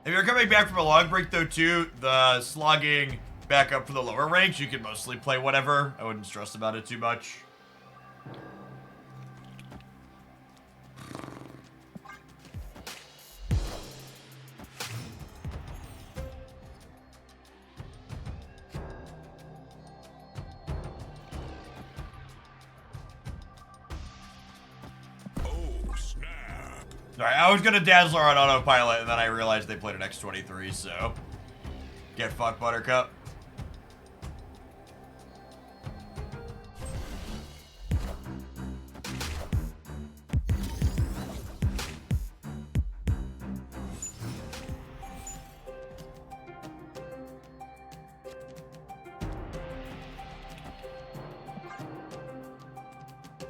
If you're coming back from a long break, though, too, the slogging back up for the lower ranks, you can mostly play whatever. I wouldn't stress about it too much. Alright, I was gonna Dazzler on autopilot, and then I realized they played an X-23, so... Get fucked, Buttercup.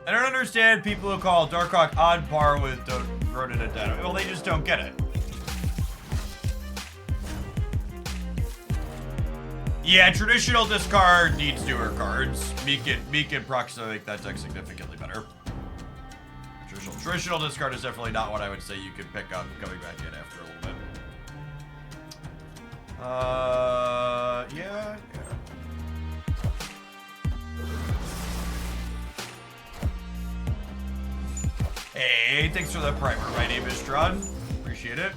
I don't understand people who call Darkhawk on par with Ronin and Dino. Well, they just don't get it. Yeah, traditional discard needs newer cards. Meek and Proxima make that deck significantly better. Traditional discard is definitely not what I would say you could pick up coming back in after a little bit. Yeah. Hey, thanks for the primer. My name is Strun. Appreciate it.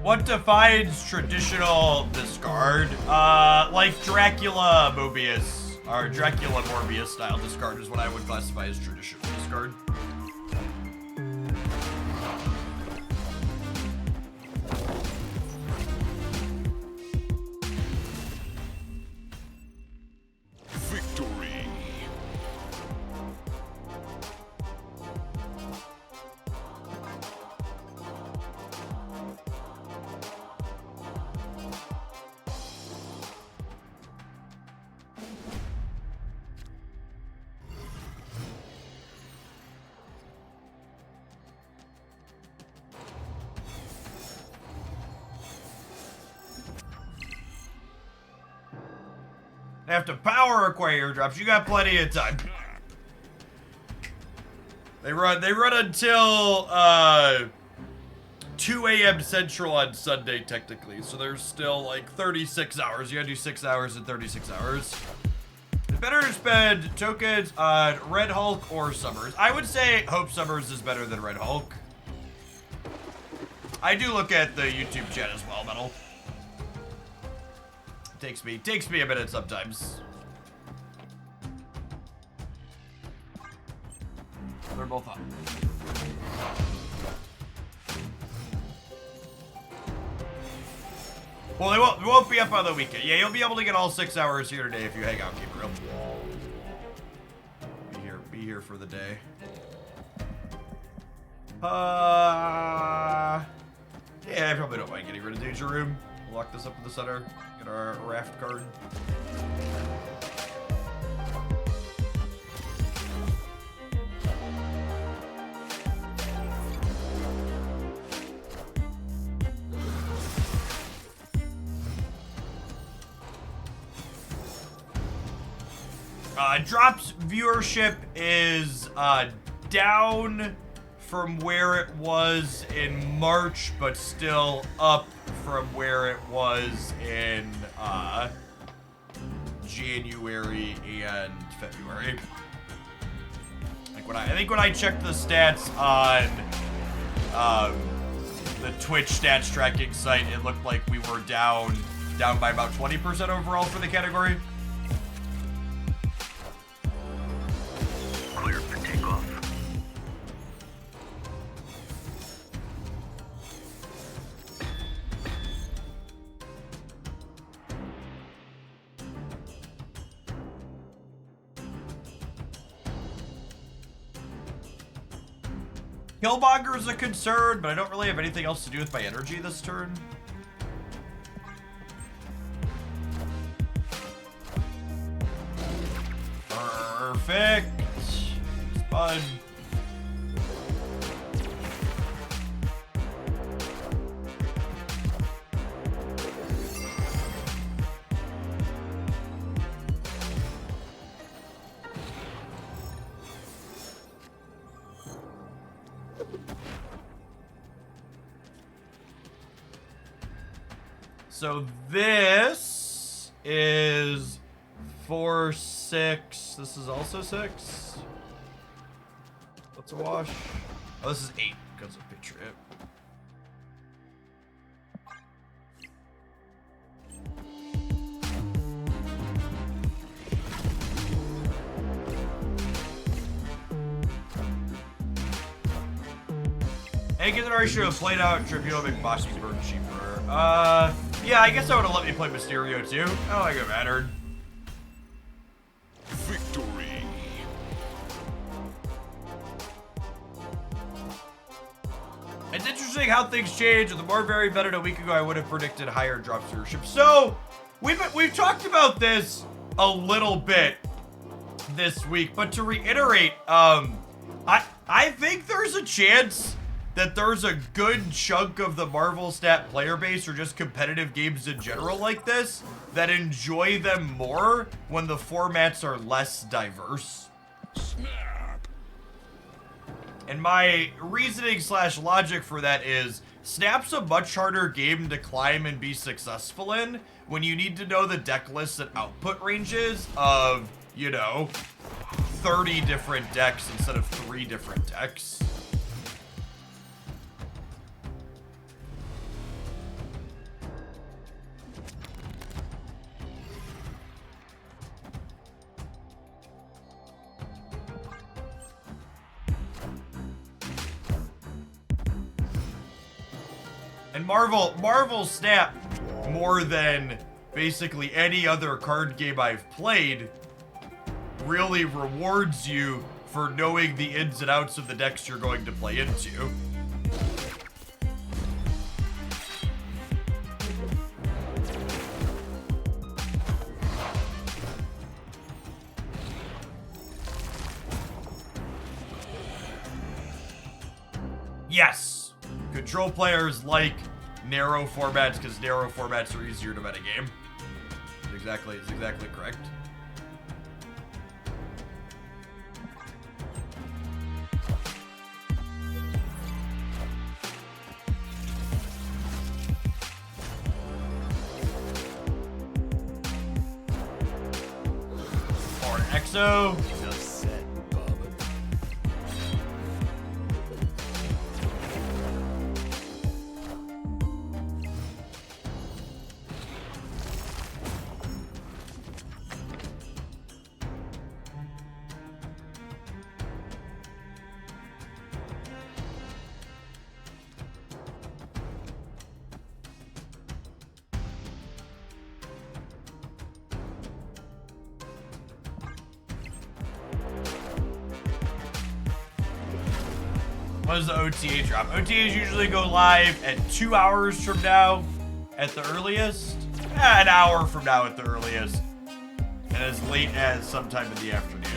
What defines traditional discard? Like Dracula Mobius, or Dracula Morbius style discard is what I would classify as traditional discard. Have to power acquire airdrops. You got plenty of time. They run until 2 a.m. Central on Sunday technically. So there's still like 36 hours. You gotta do 6 hours in 36 hours. It's better to spend tokens on Red Hulk or Summers. I would say Hope Summers is better than Red Hulk. I do look at the YouTube chat as well, Metal. Takes me a minute sometimes. They're both up. Well, they won't be up on the weekend. Yeah, you'll be able to get all 6 hours here today if you hang out, Gabriel. Be here for the day. Yeah, I probably don't mind getting rid of Danger Room. We'll lock this up in the center. Get our raft card. Drops viewership is down from where it was in March, but still up from where it was in January and February. Like I think when I checked the stats on the Twitch stats tracking site, it looked like we were down by about 20% overall for the category. Clear for takeoff. Killmonger is a concern, but I don't really have anything else to do with my energy this turn. Perfect. Spud. So this is 4, 6. This is also 6. What's a wash? Oh, this is 8 because of Patriot. Hey, given I should have played out Tribunal, make Bossy's burden cheaper. Yeah, I guess I would have let me play Mysterio too. I don't think it mattered. Victory. It's interesting how things change. With the more very vetted a week ago, I would have predicted higher drop viewership. So we've talked about this a little bit this week, but to reiterate, I think there's a chance that there's a good chunk of the Marvel stat player base or just competitive games in general like this that enjoy them more when the formats are less diverse. Snap. And my reasoning / logic for that is Snap's a much harder game to climb and be successful in when you need to know the deck lists and output ranges of, you know, 30 different decks instead of 3 different decks. And Marvel Snap, more than basically any other card game I've played, really rewards you for knowing the ins and outs of the decks you're going to play into. Yes! Control players like narrow formats because narrow formats are easier to metagame. It's exactly correct. Or an Exo. What does the OTA drop? OTAs usually go live at 2 hours from now at the earliest. An hour from now at the earliest. And as late as sometime in the afternoon.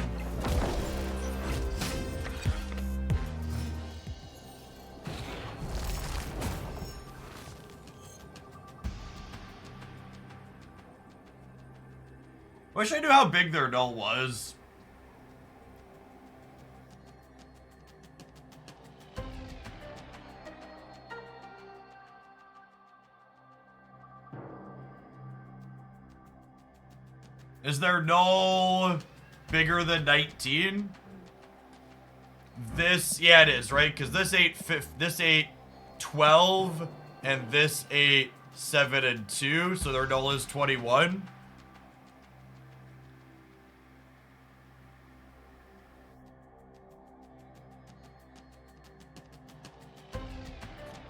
Wish I knew how big their null was. Is their null bigger than 19? This, yeah, it is, right? Because this 8 12 and this 8 7 and 2, so their null is 21.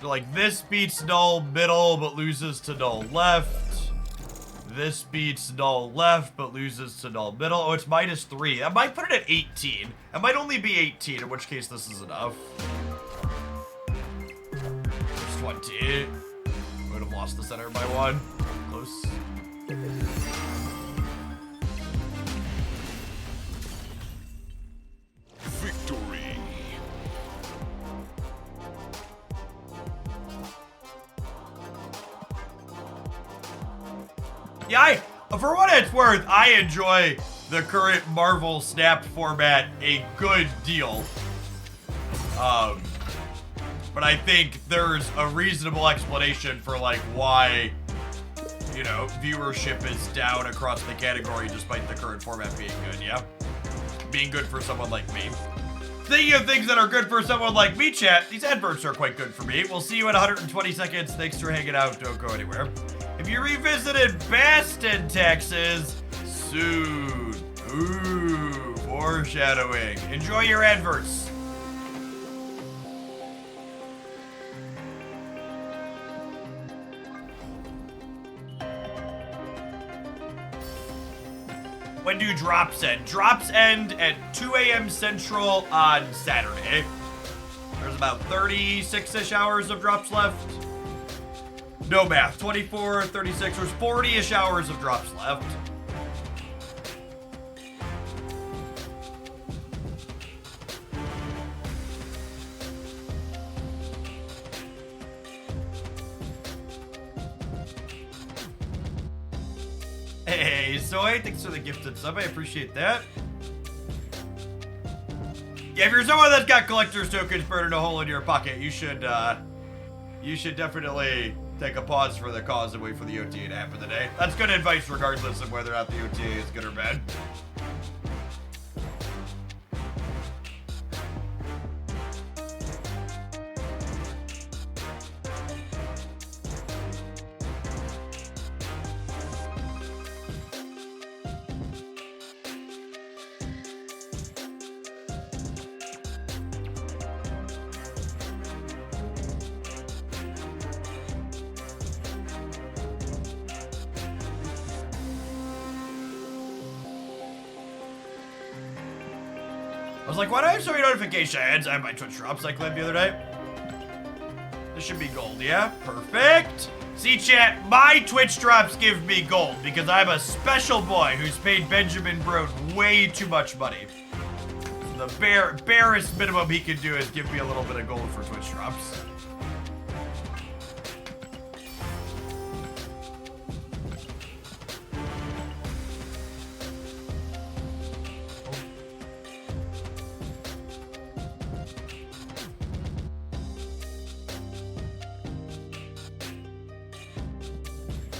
So like this beats null middle but loses to null left. This beats null left, but loses to null middle. Oh, it's -3. I might put it at 18. It might only be 18, in which case this is enough. 20. Would have lost the center by 1. Close. Victory. Yeah, for what it's worth, I enjoy the current Marvel Snap format a good deal. But I think there's a reasonable explanation for like why, you know, viewership is down across the category despite the current format being good, yeah? Being good for someone like me. Speaking of things that are good for someone like me, chat, these adverts are quite good for me. We'll see you in 120 seconds. Thanks for hanging out. Don't go anywhere. If you revisited Baston, Texas, soon. Ooh, foreshadowing. Enjoy your adverts. When do drops end? Drops end at 2 a.m. Central on Saturday. There's about 36-ish hours of drops left. No math. 24, 36, there's 40-ish hours of drops left. Hey, Soy, thanks for the gifted sub. I appreciate that. Yeah, if you're someone that's got collector's tokens burning a hole in your pocket, you should definitely take a pause for the cause and wait for the OTA to happen today. That's good advice regardless of whether or not the OTA is good or bad. I was like, why do I have so many notifications? I have my Twitch drops I claimed the other day. This should be gold, yeah? Perfect. See, chat, my Twitch drops give me gold because I'm a special boy who's paid Benjamin Broad way too much money. The barest minimum he can do is give me a little bit of gold for Twitch drops.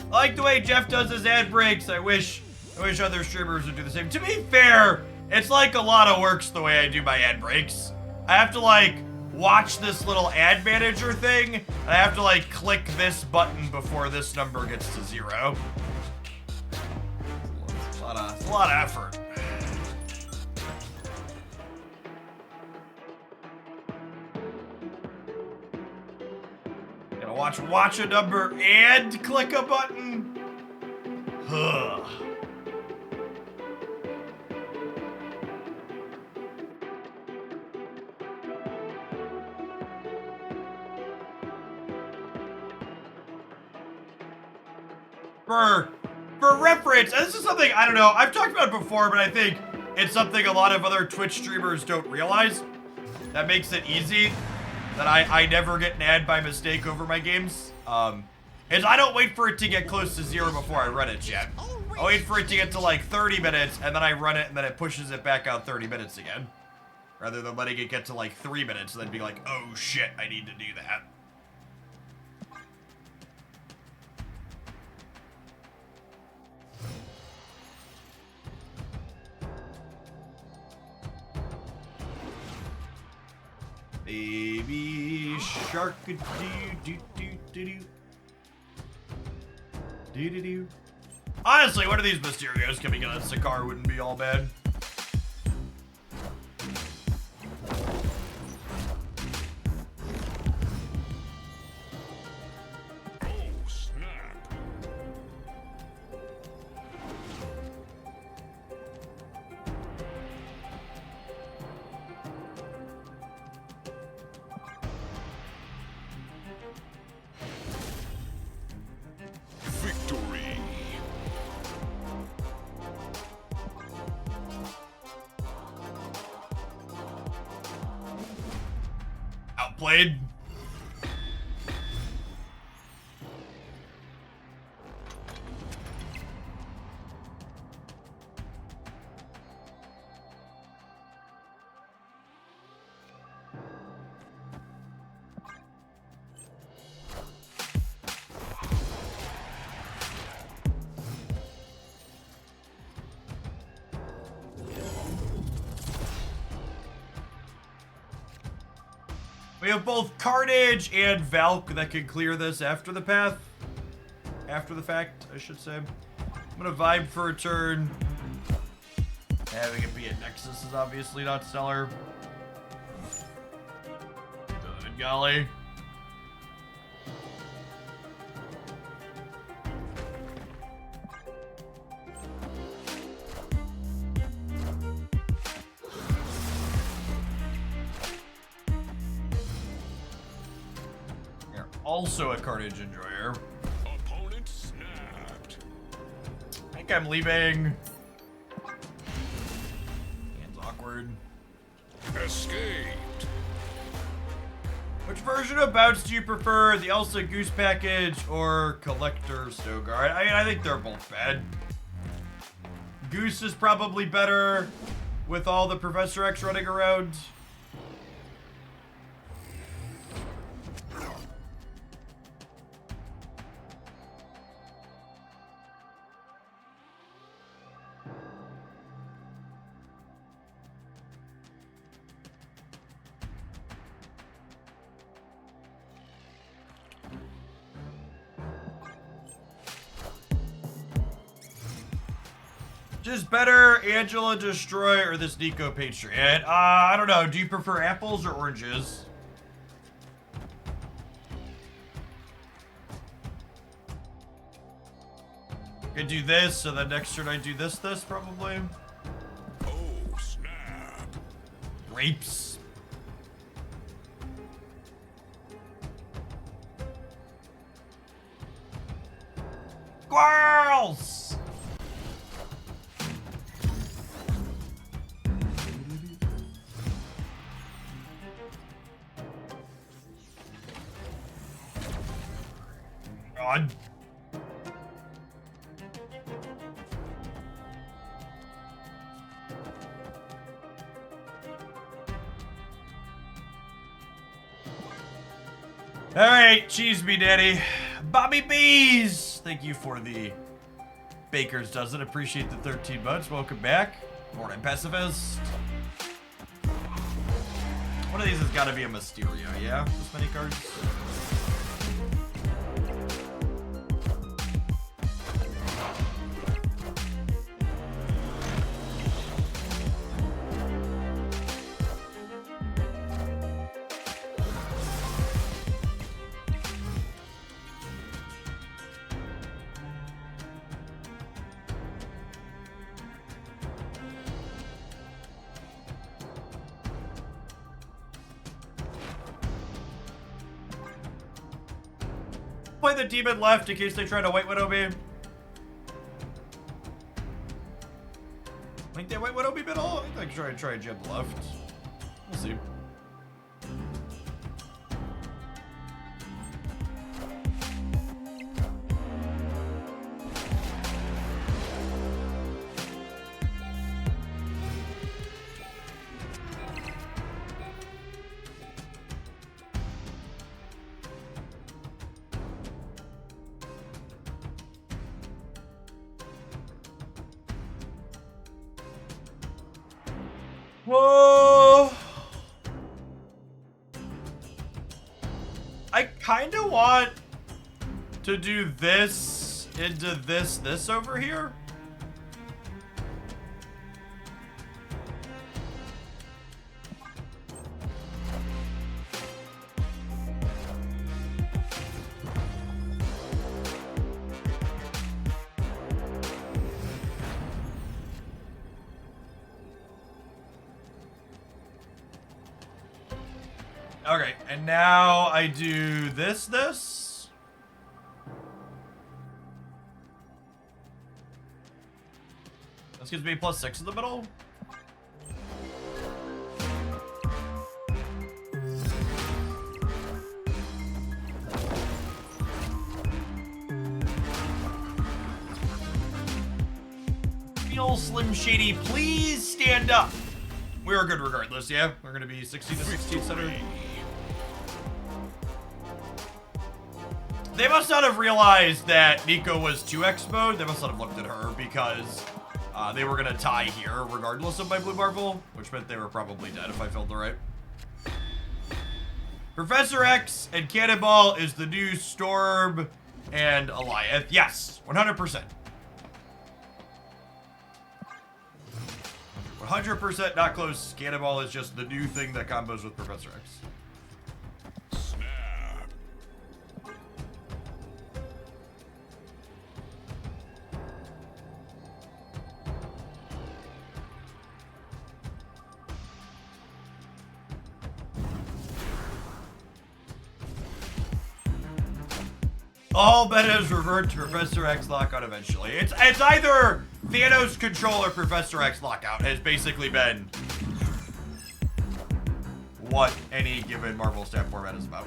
I like the way Jeff does his ad breaks. I wish other streamers would do the same. To be fair, it's like a lot of works the way I do my ad breaks. I have to like watch this little ad manager thing, and I have to like click this button before this number gets to 0. It's a lot of effort. Watch a number and click a button. Huh. For reference, and this is something, I don't know, I've talked about it before, but I think it's something a lot of other Twitch streamers don't realize. That makes it easy. That I never get an ad by mistake over my games. Is I don't wait for it to get close to 0 before I run it yet. I wait for it to get to like 30 minutes, and then I run it, and then it pushes it back out 30 minutes again. Rather than letting it get to like 3 minutes, and then be like, oh shit, I need to do that. Baby shark do do do do do do do do. Honestly, one of these Mysterios coming in on Sakaar wouldn't be all bad. Oh, snap. played. We have both Carnage and Valk that can clear this after the path. After the fact, I should say. I'm gonna vibe for a turn. Having it be at Nexus is obviously not stellar. Good golly. Also a Carnage Enjoyer. Opponent snapped. I think I'm leaving. Hands awkward. Escaped. Which version of Bounce do you prefer? The Elsa Goose Package or Collector Stogard? I mean, I think they're both bad. Goose is probably better with all the Professor X running around. Just better Angela Destroy or this Nico Patriot? I don't know. Do you prefer apples or oranges? I could do this, so then next turn I do this probably. Oh, snap. Grapes. Squirrels! God. All right, cheese me, daddy. Bobby Bees, thank you for the Baker's Dozen. Appreciate the 13 months. Welcome back. Morning, Pacifist. One of these has got to be a Mysterio, yeah? This many cards? Play the demon left in case they try to White Widow me. Think they White Widow me middle? I think I can try and jump left. We'll see. Whoa! I kind of want to do this into this over here. Okay, and now I do this. This gives me +6 in the middle. feel Slim Shady, please stand up. We were good regardless, yeah? We're gonna be 16 to 16 center. They must not have realized that Nico was 2x mode. They must not have looked at her because they were gonna tie here regardless of my blue marble, which meant they were probably dead if I filled the right. Professor X and Cannonball is the new Storm and Goliath. Yes, 100%. 100% not close. Cannonball is just the new thing that combos with Professor X. Snap. All metas revert to Professor X lockout eventually. It's either Thanos control or Professor X lockout has basically been what any given Marvel Snap format is about.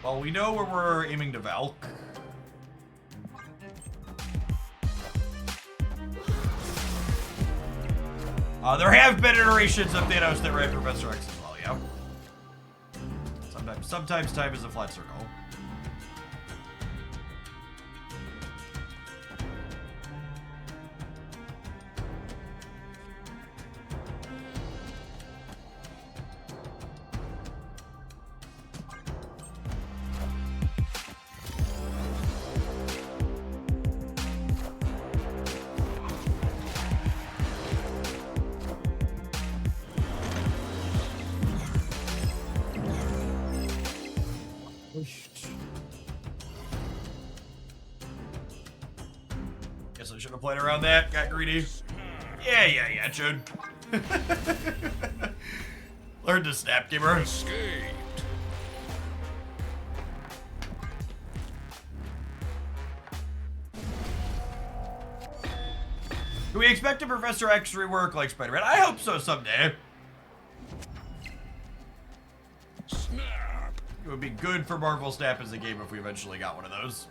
Well, we know where we're aiming to Valk. There have been iterations of Thanos that ran Professor X as well, yeah. Sometimes time is a flat circle. Guess I should have played around that. Got greedy. Yeah, should. Learn to snap, gamer. Escaped. Do we expect a Professor X rework like Spider-Man? I hope so someday. Snap. It would be good for Marvel Snap as a game if we eventually got one of those.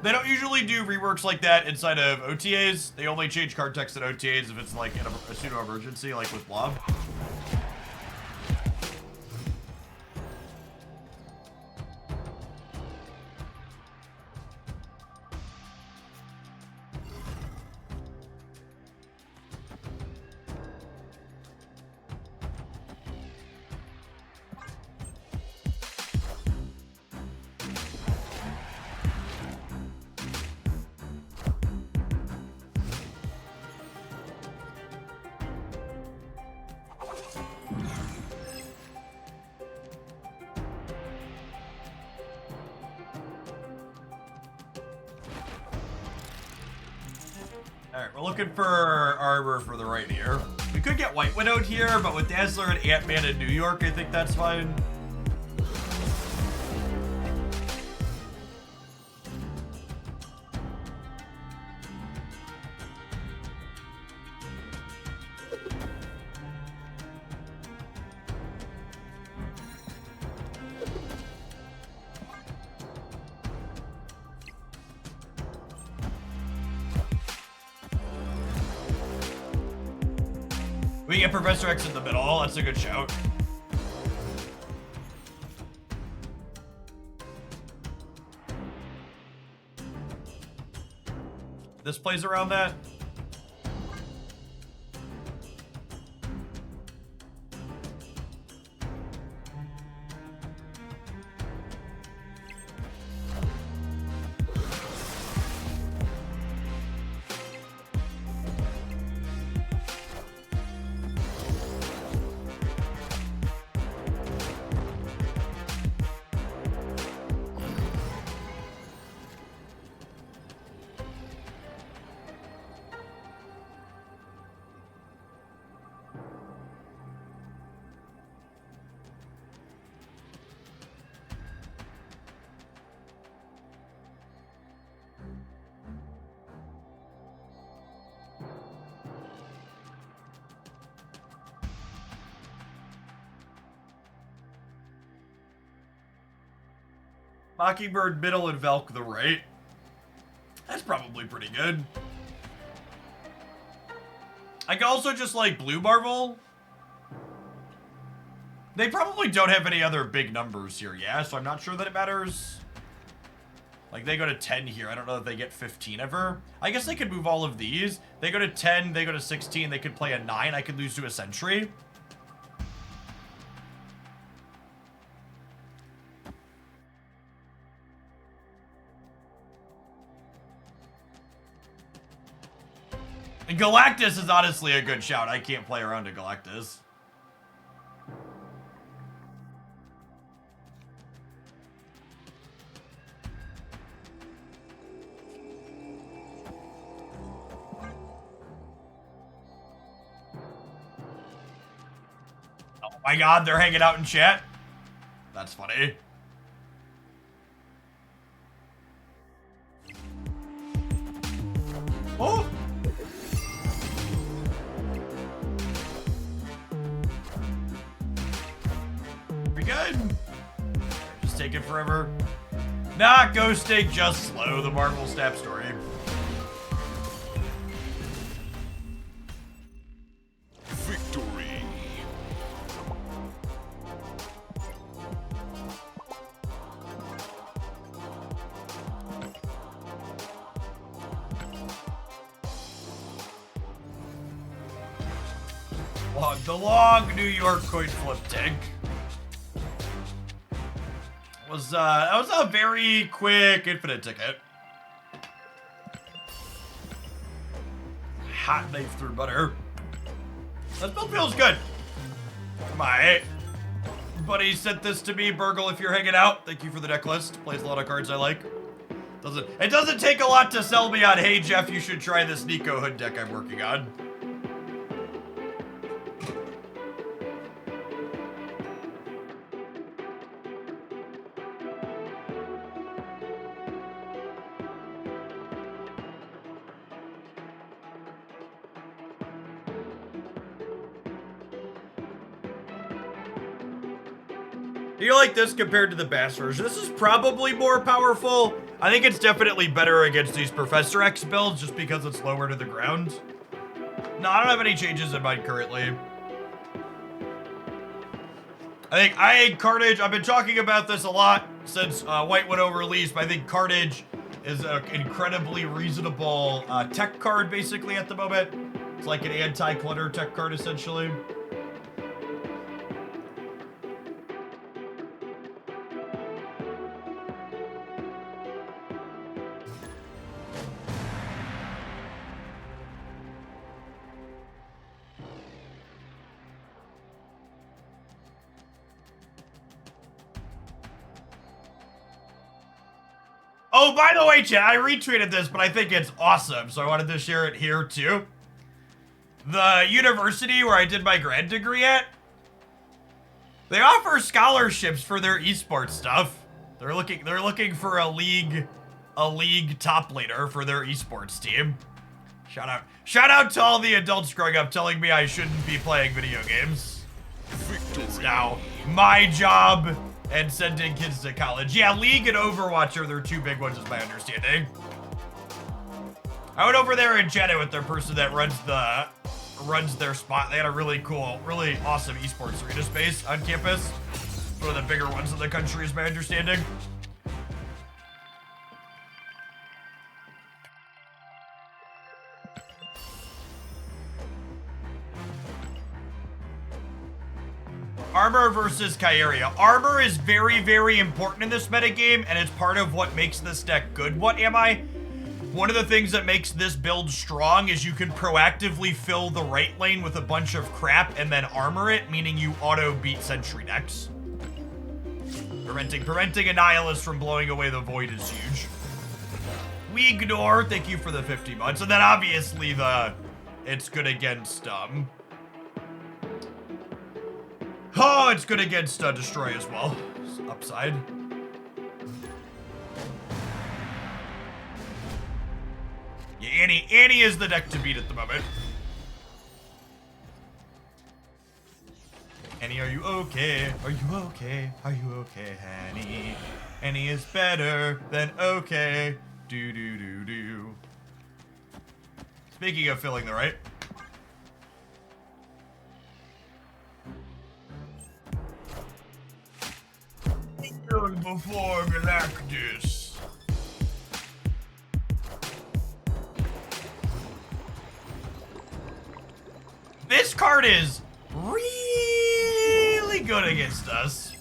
They don't usually do reworks like that inside of OTAs. They only change card text in OTAs if it's like in a pseudo-emergency, like with Blob. Alright, we're looking for armor for the right here. We could get White Widowed here, but with Dazzler and Ant-Man in New York, I think that's fine. We get Professor X in the middle. That's a good shout. This plays around that. Mockingbird middle and Velk the right. That's probably pretty good. I can also just like Blue Marvel. They probably don't have any other big numbers here, yeah, so I'm not sure that it matters. Like, they go to 10 here. I don't know if they get 15 ever. I guess they could move all of these. They go to 10, they go to 16, they could play a 9. I could lose to a Sentry. And Galactus is honestly a good shout. I can't play around a Galactus. Oh my god, they're hanging out in chat? That's funny. Oh! Pretty good. Just taking forever. Not ghosting, just slow. The Marvel Snap story. Victory. The long New York coin flip tank. That was a very quick infinite ticket. Hot knife through butter. That build feels good. My buddy sent this to me. Burgle, if you're hanging out, thank you for the deck list. Plays a lot of cards I like. It doesn't take a lot to sell me on, hey Jeff, you should try this Nico hood deck I'm working on. You like this compared to the Bass version? This is probably more powerful. I think it's definitely better against these Professor X builds just because it's lower to the ground. No, I don't have any changes in mind currently. I think Carnage, I've been talking about this a lot since White Widow released, but I think Carnage is an incredibly reasonable tech card basically at the moment. It's like an anti-clutter tech card essentially. Oh, by the way, chat, I retweeted this, but I think it's awesome, so I wanted to share it here, too. The university where I did my grad degree at, they offer scholarships for their esports stuff. They're looking for a league top laner for their esports team. Shout out to all the adults growing up telling me I shouldn't be playing video games. It's now my job and sending kids to college. Yeah, League and Overwatch are their two big ones, is my understanding. I went over there and chatted with their person that runs their spot. They had a really cool, really awesome esports arena space on campus. One of the bigger ones in the country, is my understanding. Armor versus Kyeria. Armor is very, very important in this metagame, and it's part of what makes this deck good. What am I? One of the things that makes this build strong is you can proactively fill the right lane with a bunch of crap and then armor it, meaning you auto-beat sentry decks. Preventing Annihilus from blowing away the void is huge. We ignore, thank you for the 50 months, and then obviously it's good against, oh, it's good against Destroy as well. Upside. Yeah, Annie is the deck to beat at the moment. Annie, are you okay? Are you okay? Are you okay, Annie? Any is better than okay. Do do do do. Speaking of filling the right. Before Galactus. This card is really good against us.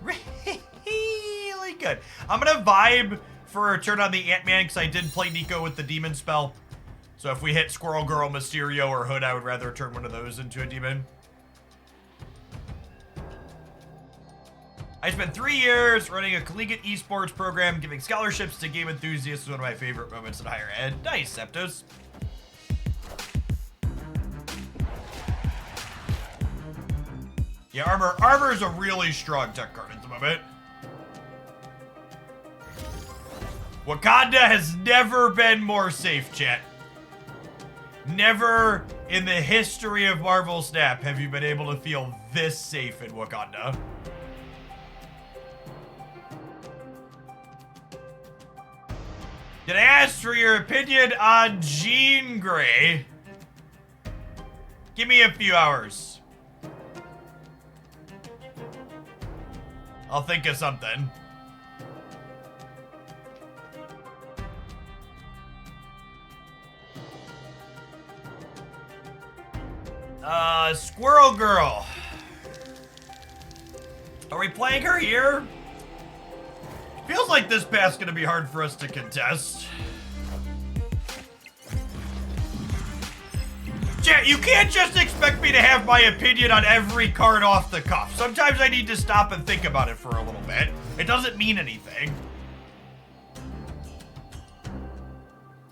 Really good. I'm gonna vibe for a turn on the Ant-Man because I did play Nico with the demon spell. So if we hit Squirrel Girl, Mysterio, or Hood, I would rather turn one of those into a demon. I spent 3 years running a collegiate esports program, giving scholarships to game enthusiasts. One of my favorite moments in higher ed. Nice, Septos. Yeah, armor is a really strong tech card at the moment. Wakanda has never been more safe, chat. Never in the history of Marvel Snap have you been able to feel this safe in Wakanda. Did I ask for your opinion on Jean Grey? Give me a few hours. I'll think of something. Squirrel Girl. Are we playing her here? Feels like this path's gonna be hard for us to contest. Chat, you can't just expect me to have my opinion on every card off the cuff. Sometimes I need to stop and think about it for a little bit. It doesn't mean anything.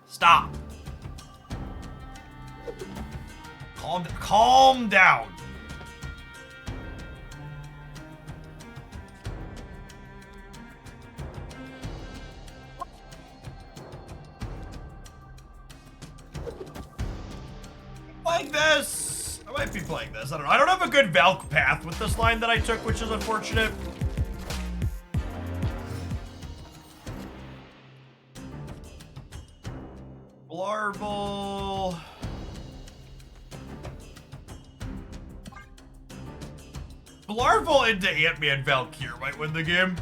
Stop. Calm down. Playing this. I might be playing this. I don't know. I don't have a good Valk path with this line that I took, which is unfortunate. Larval. Larval into Ant-Man Valkyrie might win the game.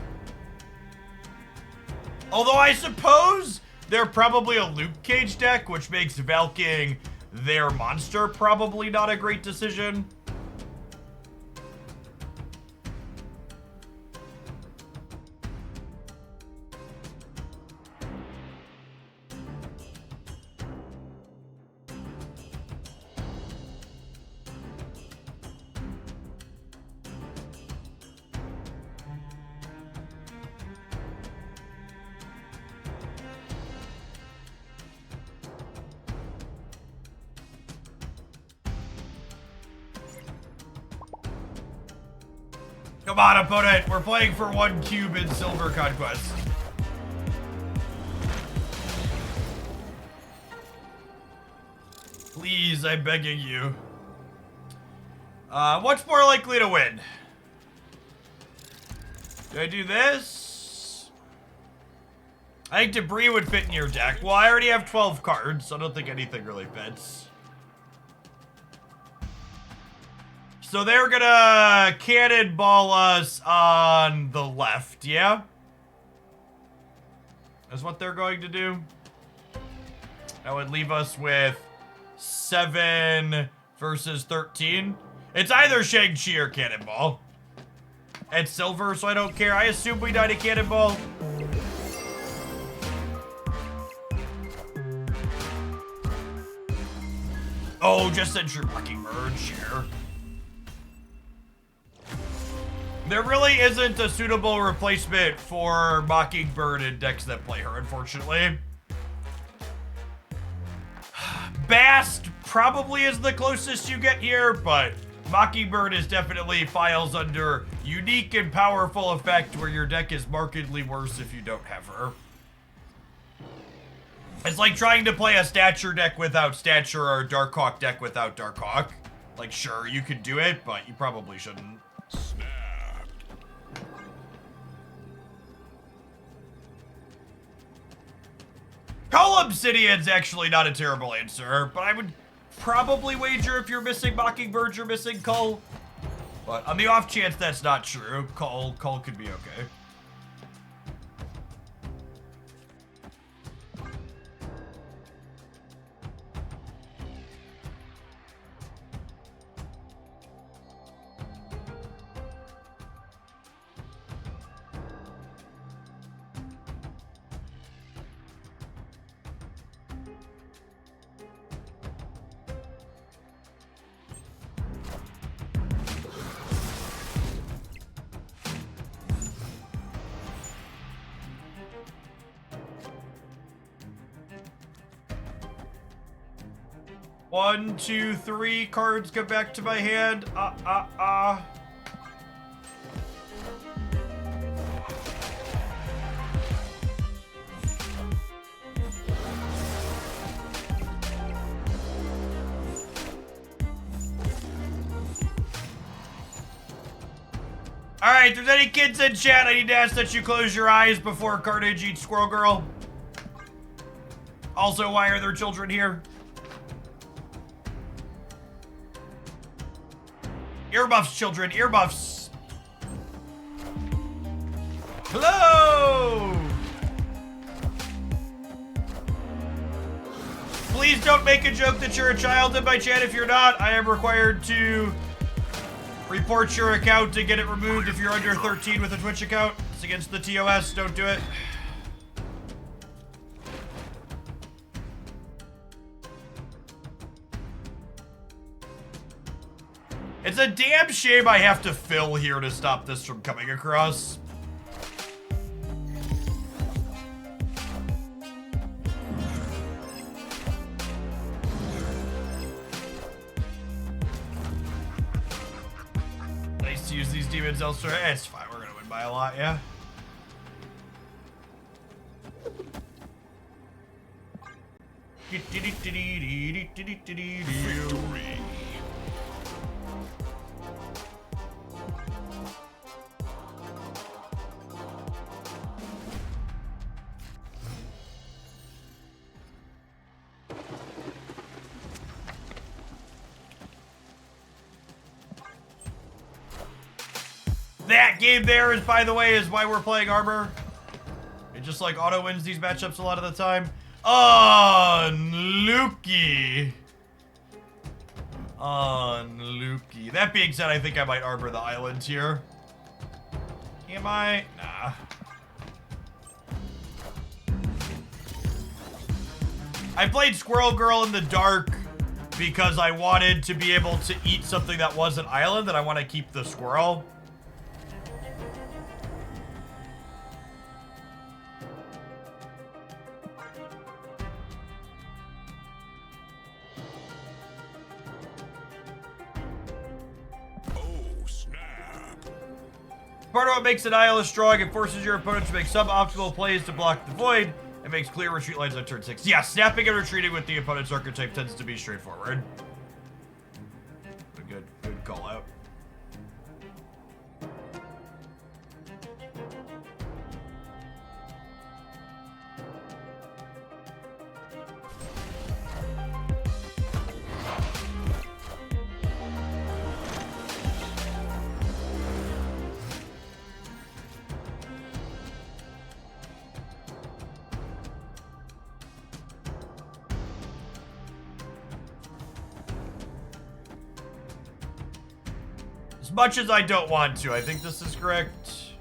Although I suppose they're probably a Luke Cage deck, which makes Valking their monster probably not a great decision. Come on, opponent. We're playing for 1 cube in Silver Conquest. Please, I'm begging you. What's more likely to win? Do I do this? I think Debris would fit in your deck. Well, I already have 12 cards, so I don't think anything really fits. So they're gonna cannonball us on the left, yeah? That's what they're going to do. That would leave us with 7 versus 13. It's either Shang-Chi or Cannonball. It's silver, so I don't care. I assume we died a Cannonball. Oh, just ensure fucking merge here. There really isn't a suitable replacement for Mockingbird in decks that play her, unfortunately. Bast probably is the closest you get here, but Mockingbird is definitely files under unique and powerful effect where your deck is markedly worse if you don't have her. It's like trying to play a Stature deck without Stature or a Darkhawk deck without Darkhawk. Like, sure, you could do it, but you probably shouldn't. Coal obsidian's actually not a terrible answer, but I would probably wager if you're missing mockingbirds, you're missing coal. But on the off chance that's not true, coal could be okay. One, two, three cards go back to my hand. Alright, if there's any kids in chat, I need to ask that you close your eyes before Carnage eats Squirrel Girl. Also, why are there children here? Earmuffs, children, earmuffs. Hello! Please don't make a joke that you're a child in my chat. If you're not, I am required to report your account and get it removed if you're under 13 with a Twitch account. It's against the TOS, don't do it. It's a damn shame I have to fill here to stop this from coming across. Nice to use these demons elsewhere. It's fine, we're gonna win by a lot, yeah? Victory. That game there is, by the way, is why we're playing armor. It just like auto wins these matchups a lot of the time. Unlucky. Unlucky. That being said, I think I might armor the island here. Am I? Nah. I played Squirrel Girl in the dark because I wanted to be able to eat something that was an island, and I want to keep the squirrel. Part of what makes an Isle strong, it forces your opponent to make suboptimal plays to block the void, and makes clear retreat lines on turn 6. Yeah, snapping and retreating with the opponent's archetype tends to be straightforward. Good call out. As much as I don't want to, I think this is correct.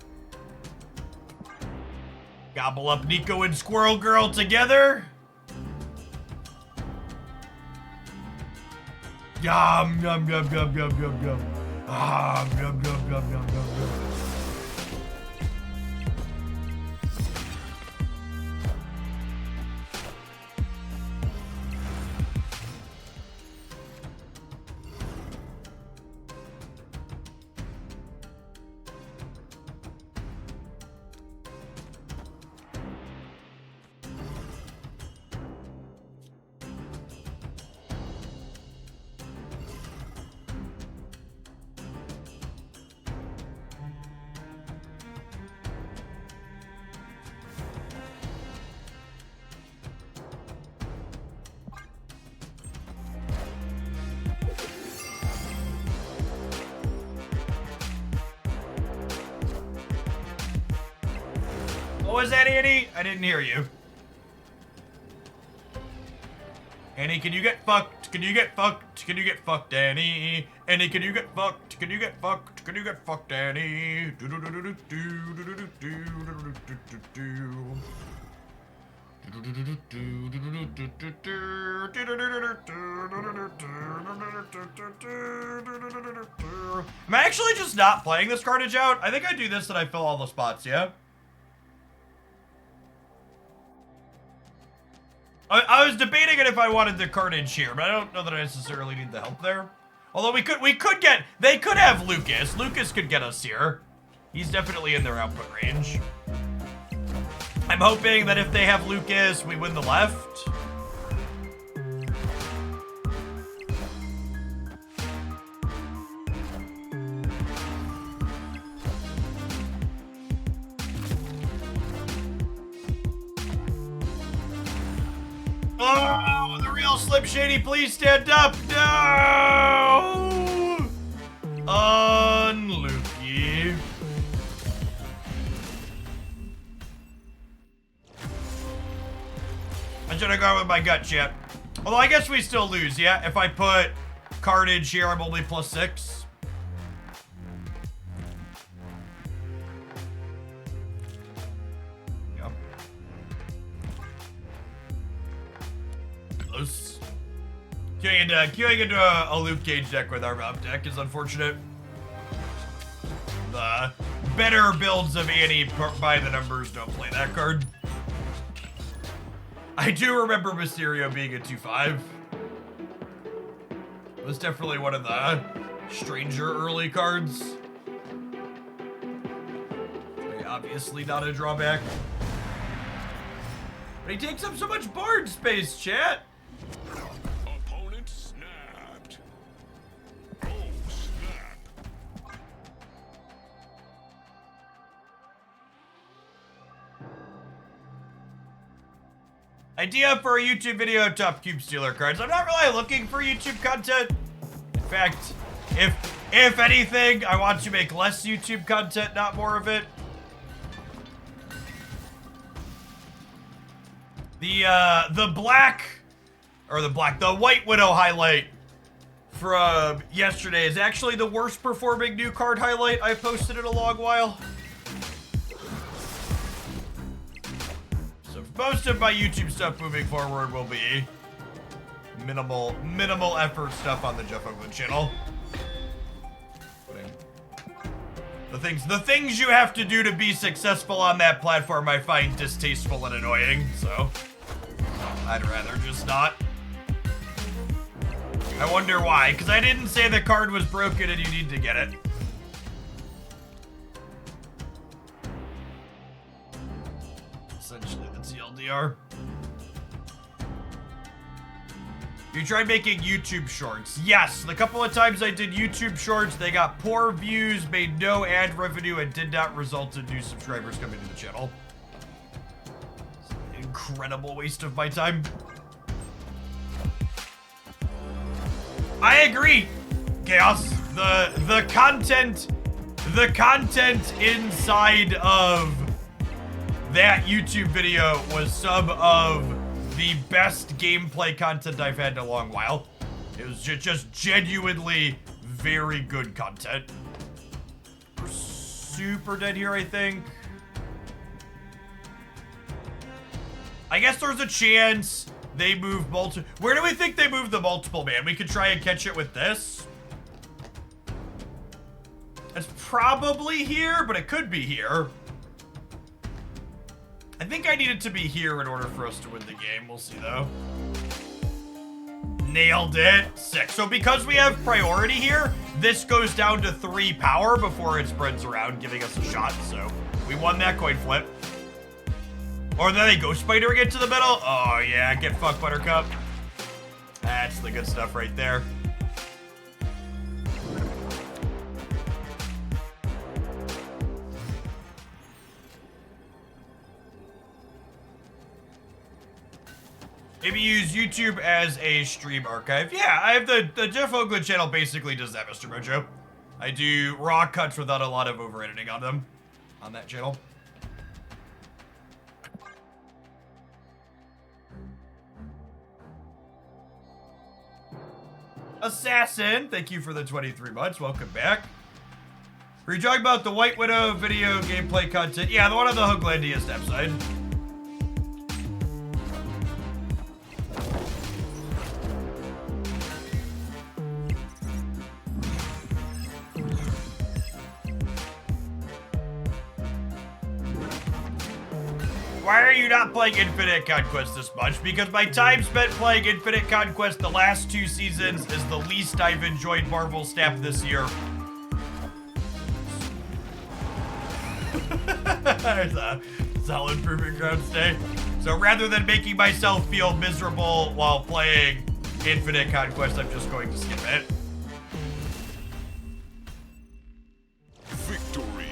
Gobble up Nico and Squirrel Girl together. Yum, yum, yum, yum, yum, yum, yum. Ah, yum, yum, yum, yum, yum, yum. What was that, Annie? I didn't hear you. Annie, can you get fucked? Can you get fucked? Can you get fucked, Annie? Annie, can you get fucked? Can you get fucked? Can you get fucked, Annie? I'm actually just not playing this cartage out. I think I do this and I fill all the spots, yeah? I was debating it if I wanted the cartage here, but I don't know that I necessarily need the help there. Although they could have Lucas. Lucas could get us here. He's definitely in their output range. I'm hoping that if they have Lucas, we win the left. Oh, the real Slim Shady, please stand up. No! Unlucky. I should have gone with my gut, chat. Although I guess we still lose, yeah? If I put cartage here, I'm only +6. Yep. Close. Queuing into a Luke Cage deck with our map deck is unfortunate. The better builds of Annie by the numbers don't play that card. I do remember Mysterio being a 2/5. It was definitely one of the stranger early cards. Very obviously not a drawback. But he takes up so much board space, chat. Opponent snapped. Oh, snap. Idea for a YouTube video, top cube stealer cards. I'm not really looking for YouTube content. In fact, if anything, I want to make less YouTube content, not more of it. The White Widow highlight from yesterday is actually the worst performing new card highlight I've posted in a long while. So most of my YouTube stuff moving forward will be minimal effort stuff on the Jeff Oakland channel. The things you have to do to be successful on that platform I find distasteful and annoying, so I'd rather just not. I wonder why, because I didn't say the card was broken and you need to get it. Essentially the TLDR. You tried making YouTube shorts. Yes, the couple of times I did YouTube shorts, they got poor views, made no ad revenue, and did not result in new subscribers coming to the channel. It's an incredible waste of my time. I agree, Chaos. The content inside of that YouTube video was some of the best gameplay content I've had in a long while. It was just genuinely very good content. We're super dead here, I think. I guess there's a chance they move multiple. Where do we think they move the multiple man? We could try and catch it with this. It's probably here, but it could be here. I think I need it to be here in order for us to win the game. We'll see, though. Nailed it. 6. So because we have priority here, this goes down to 3 power before it spreads around, giving us a shot. So we won that coin flip. Or then they go spider again to the middle. Oh, yeah. Get fucked, Buttercup. That's the good stuff right there. Maybe use YouTube as a stream archive. Yeah, I have the Jeff Oakland channel basically does that, Mr. Mojo. I do raw cuts without a lot of over editing on them on that channel. Assassin, thank you for the 23 months. Welcome back. Were you talking about the White Widow video gameplay content? Yeah, the one on the Hooglandia step side. Why are you not playing Infinite Conquest this much? Because my time spent playing Infinite Conquest the last 2 seasons is the least I've enjoyed Marvel Snap this year. There's a solid proving ground stay. So rather than making myself feel miserable while playing Infinite Conquest, I'm just going to skip it. Victory.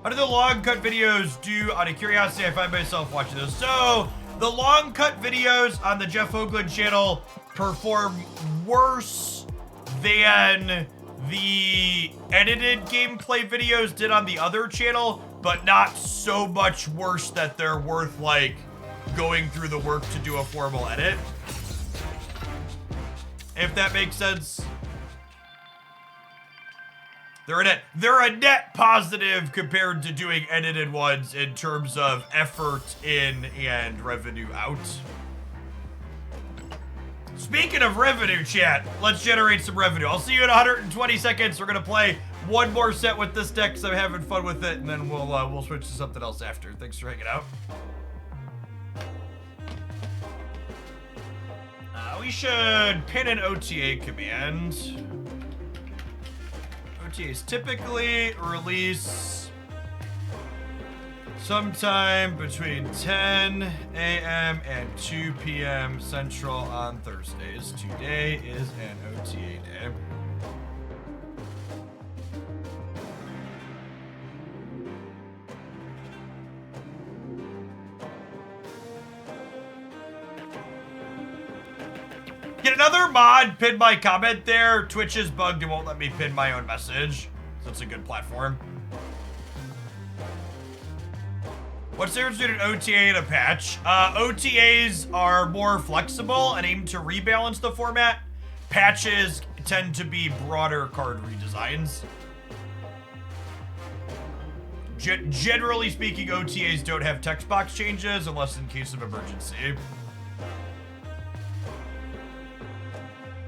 How do the long cut videos do? Out of curiosity, I find myself watching this. So the long cut videos on the Jeff Hoagland channel perform worse than the edited gameplay videos did on the other channel, but not so much worse that they're worth like going through the work to do a formal edit. If that makes sense. They're a net positive compared to doing edited ones in terms of effort in and revenue out. Speaking of revenue, chat, let's generate some revenue. I'll see you in 120 seconds. We're gonna play one more set with this deck because I'm having fun with it, and then we'll switch to something else after. Thanks for hanging out. We should pin an OTA command. OTAs typically release sometime between 10 a.m. and 2 p.m. Central on Thursdays. Today is an OTA day. Get another mod, pin my comment there. Twitch is bugged, it won't let me pin my own message. So it's a good platform. What's the difference between an OTA and a patch? OTAs are more flexible and aim to rebalance the format. Patches tend to be broader card redesigns. Generally speaking, OTAs don't have text box changes unless in case of emergency.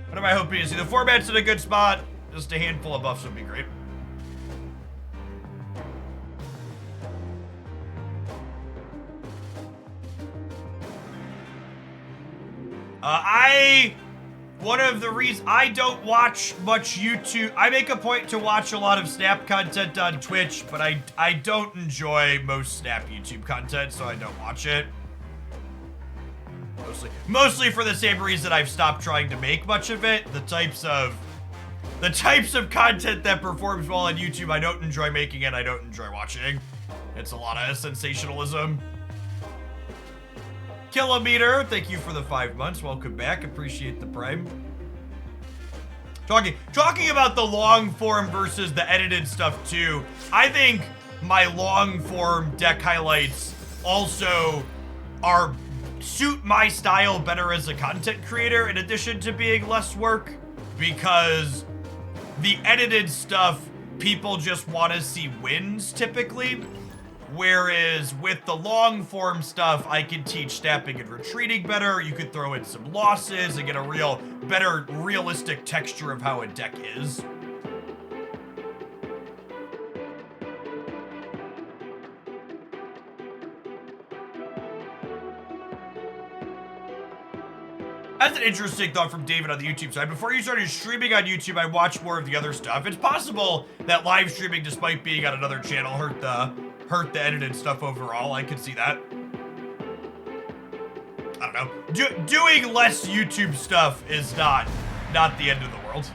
What am I hoping to see? The format's in a good spot. Just a handful of buffs would be great. One of the reasons I don't watch much YouTube, I make a point to watch a lot of Snap content on Twitch, but I don't enjoy most Snap YouTube content, so I don't watch it. Mostly for the same reason I've stopped trying to make much of it. The types of content that performs well on YouTube, I don't enjoy making it, I don't enjoy watching. It's a lot of sensationalism. Kilometer, thank you for the 5 months. Welcome back. Appreciate the prime. Talking about the long form versus the edited stuff too. I think my long form deck highlights also suit my style better as a content creator in addition to being less work, because the edited stuff people just want to see wins typically. Whereas with the long form stuff, I can teach snapping and retreating better. You could throw in some losses and get a better realistic texture of how a deck is. That's an interesting thought from David on the YouTube side. Before you started streaming on YouTube, I watched more of the other stuff. It's possible that live streaming, despite being on another channel, hurt the edited stuff overall. I could see that. I don't know. Doing less YouTube stuff is not the end of the world.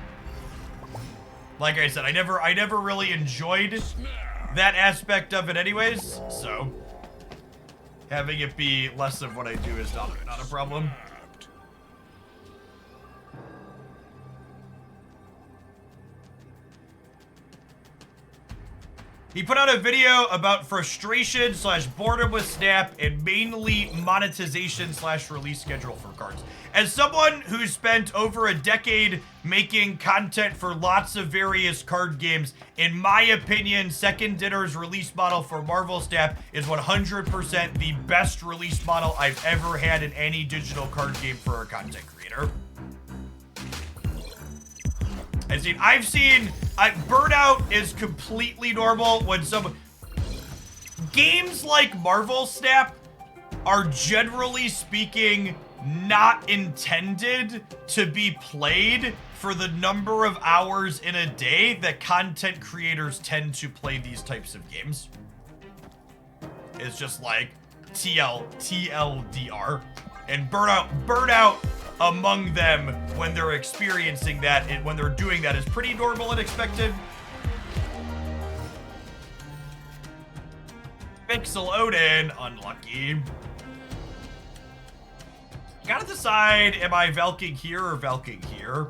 Like I said, I never really enjoyed that aspect of it anyways, so having it be less of what I do is not a problem. He put out a video about frustration / boredom with Snap and mainly monetization / release schedule for cards. As someone who's spent over a decade making content for lots of various card games, in my opinion, Second Dinner's release model for Marvel Snap is 100% the best release model I've ever had in any digital card game for a content creator. I've seen burnout is completely normal when games like Marvel Snap are generally speaking not intended to be played for the number of hours in a day that content creators tend to play these types of games. It's just like TLDR. And burnout among them when they're experiencing that and when they're doing that is pretty normal and expected. Pixel Odin, unlucky. Gotta decide, am I Valking here or Valking here?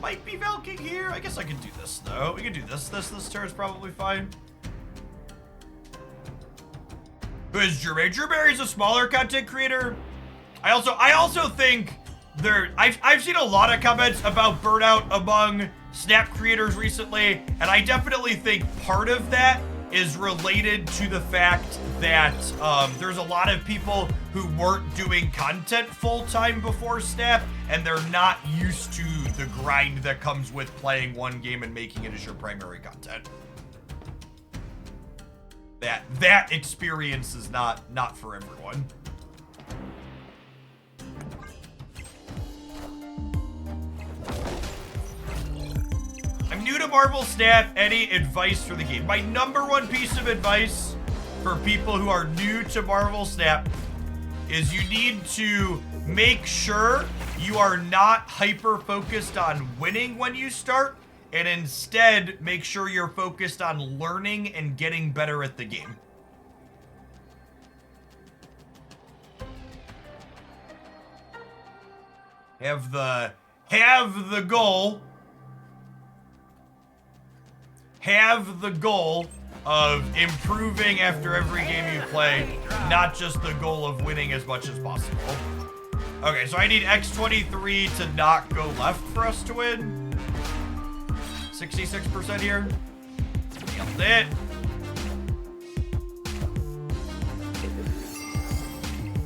Might be Valking here. I guess I can do this though. We can do this. This turn's probably fine. Who is Jermaine? Drewberry's a smaller content creator. I also think I've seen a lot of comments about burnout among Snap creators recently, and I definitely think part of that is related to the fact that there's a lot of people who weren't doing content full-time before Snap, and they're not used to the grind that comes with playing one game and making it as your primary content. That experience is not for everyone. I'm new to Marvel Snap. Any advice for the game? My #1 piece of advice for people who are new to Marvel Snap is you need to make sure you are not hyper-focused on winning when you start, and instead make sure you're focused on learning and getting better at the game. Have the goal. Have the goal of improving after every game you play, not just the goal of winning as much as possible. Okay, so I need X23 to not go left for us to win. 66% here. Nailed it.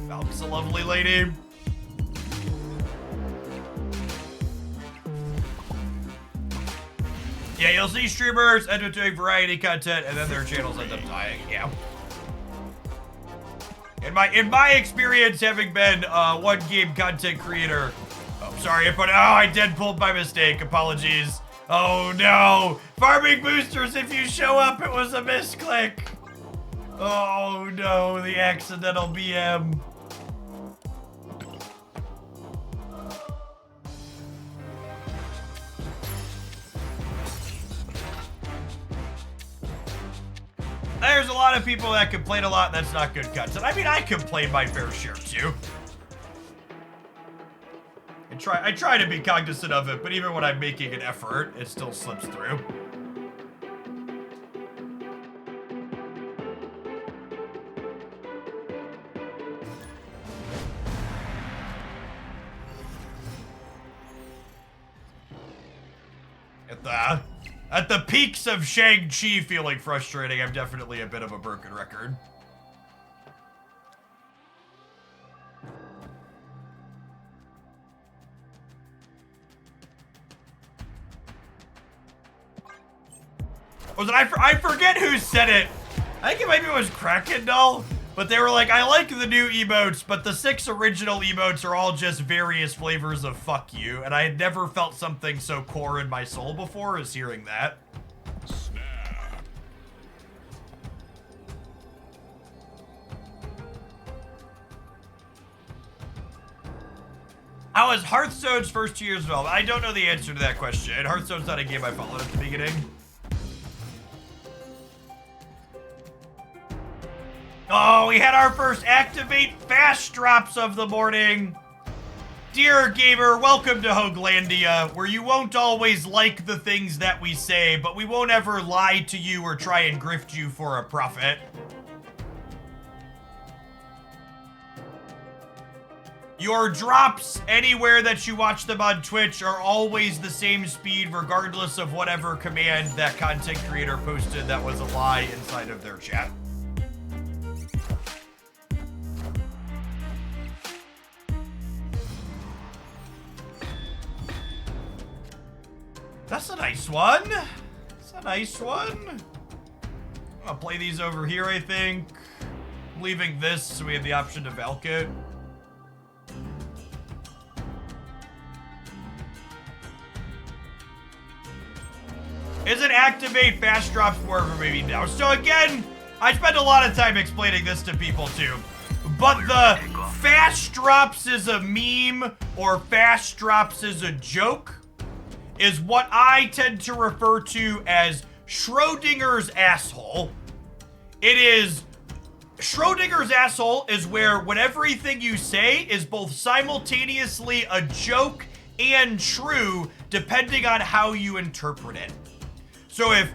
Valk's a lovely lady. Yeah, you'll see streamers end up doing variety content, and then their channels end up dying. Yeah. In my experience, having been one game content creator. Oh, sorry, I did pull by mistake. Apologies. Oh no, farming boosters. If you show up, it was a misclick. Oh no, the accidental BM. There's a lot of people that complain a lot. That's not good content. I mean, I complain my fair share too. I try to be cognizant of it, but even when I'm making an effort, it still slips through. At the peaks of Shang-Chi feeling frustrating, I'm definitely a bit of a broken record. I forget who said it. I think maybe it was Krakendoll, but they were like, I like the new emotes, but the 6 original emotes are all just various flavors of fuck you, and I had never felt something so core in my soul before as hearing that. Snap. How was Hearthstone's first 2 years of development? I don't know the answer to that question. Hearthstone's not a game I followed at the beginning. Oh, we had our first activate fast drops of the morning. Dear gamer, welcome to Hoaglandia, where you won't always like the things that we say, but we won't ever lie to you or try and grift you for a profit. Your drops anywhere that you watch them on Twitch are always the same speed regardless of whatever command that content creator posted that was a lie inside of their chat. That's a nice one. That's a nice one. I'll play these over here, I think. Leaving this so we have the option to Valk it. Isn't activate fast drops more of a maybe now? So again, I spend a lot of time explaining this to people too. But the fast drops is a meme or fast drops is a joke is what I tend to refer to as Schrodinger's asshole. It is Schrodinger's asshole is where when everything you say is both simultaneously a joke and true depending on how you interpret it. So if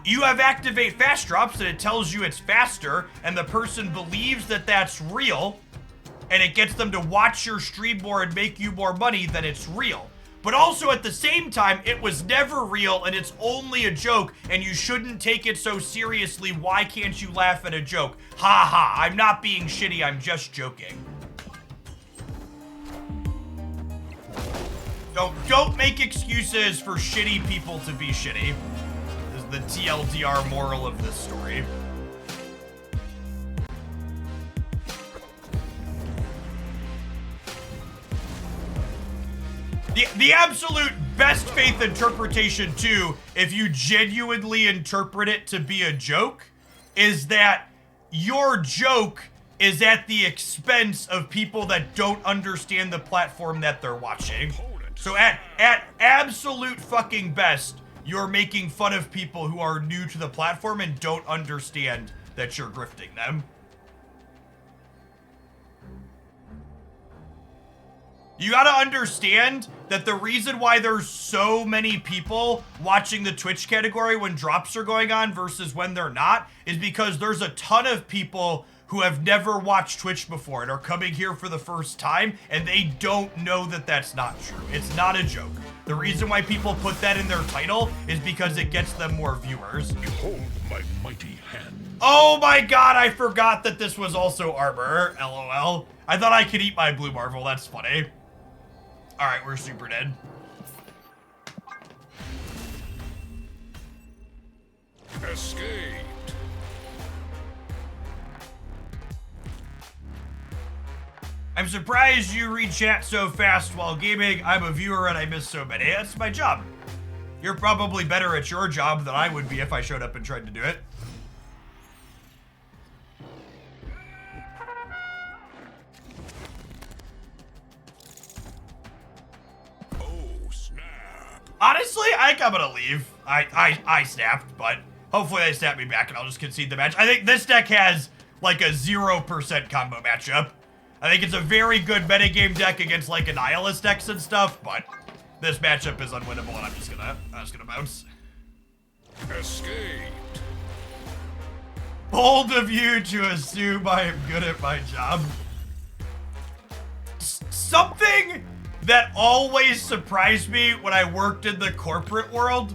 you have activate fast drops and it tells you it's faster and the person believes that that's real and it gets them to watch your stream more and make you more money, then it's real. But also at the same time, it was never real and it's only a joke and you shouldn't take it so seriously. Why can't you laugh at a joke? Ha ha, I'm not being shitty, I'm just joking. So don't make excuses for shitty people to be shitty. This is the TLDR moral of this story. The absolute best faith interpretation too, if you genuinely interpret it to be a joke, is that your joke is at the expense of people that don't understand the platform that they're watching. So at absolute fucking best, you're making fun of people who are new to the platform and don't understand that you're grifting them. You gotta understand that the reason why there's so many people watching the Twitch category when drops are going on versus when they're not is because there's a ton of people who have never watched Twitch before and are coming here for the first time and they don't know that that's not true. It's not a joke. The reason why people put that in their title is because it gets them more viewers. Behold my mighty hand. Oh my god, I forgot that this was also armor, LOL. I thought I could eat my blue marvel, that's funny. Alright, we're super dead. Escaped. I'm surprised you read chat so fast while gaming. I'm a viewer and I miss so many. That's my job. You're probably better at your job than I would be if I showed up and tried to do it. Honestly, I think I'm gonna leave. I snapped, but hopefully they snap me back and I'll just concede the match. I think this deck has like a 0% combo matchup. I think it's a very good metagame deck against like Annihilus decks and stuff, but this matchup is unwinnable and I'm just gonna bounce. Escaped. Bold of you to assume I am good at my job. Something that always surprised me when I worked in the corporate world